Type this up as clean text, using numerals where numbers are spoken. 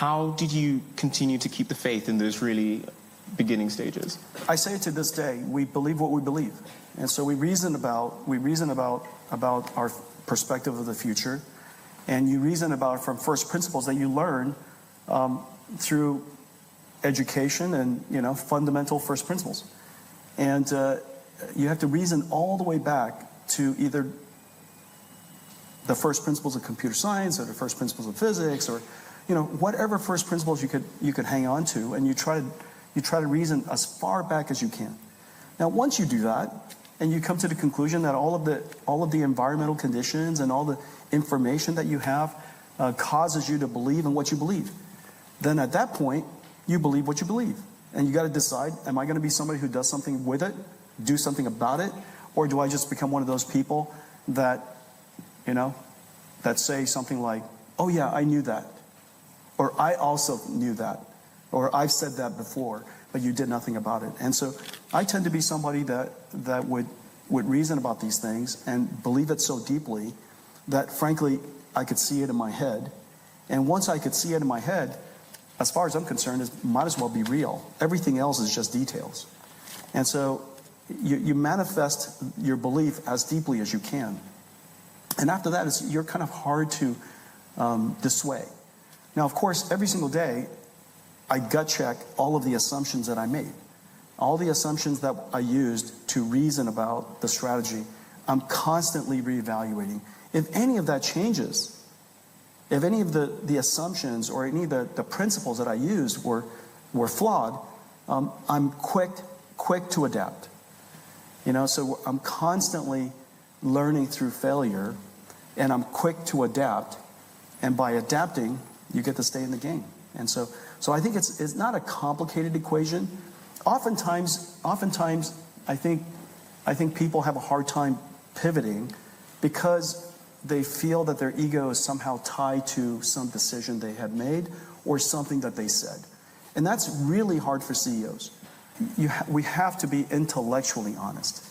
How did you continue to keep the faith in those really beginning stages? I say it to this day, we believe what we believe. And so we reason about our perspective of the future, and you reason about from first principles that you learn through education and, fundamental first principles. And you have to reason all the way back to either the first principles of computer science or the first principles of physics, or whatever first principles you could hang on to, and you try to reason as far back as you can. Now, once you do that, and you come to the conclusion that all of the environmental conditions and all the information that you have causes you to believe in what you believe, then at that point you believe what you believe, and you got to decide: am I going to be somebody who does something with it, do something about it, or do I just become one of those people that that say something like, "Oh yeah, I knew that," or "I also knew that," or "I've said that before, but you did nothing about it." And so I tend to be somebody that would reason about these things and believe it so deeply that, frankly, I could see it in my head. And once I could see it in my head, as far as I'm concerned, it might as well be real. Everything else is just details. And so you manifest your belief as deeply as you can. And after that, you're kind of hard to dissuade. Now, of course, every single day, I gut check all of the assumptions that I made. All the assumptions that I used to reason about the strategy, I'm constantly reevaluating. If any of that changes, if any of the assumptions or any of the principles that I used were flawed, I'm quick to adapt. So I'm constantly learning through failure, and I'm quick to adapt. And by adapting, you get to stay in the game. And so I think it's not a complicated equation. Oftentimes, I think people have a hard time pivoting because they feel that their ego is somehow tied to some decision they had made or something that they said. And that's really hard for CEOs. We have to be intellectually honest.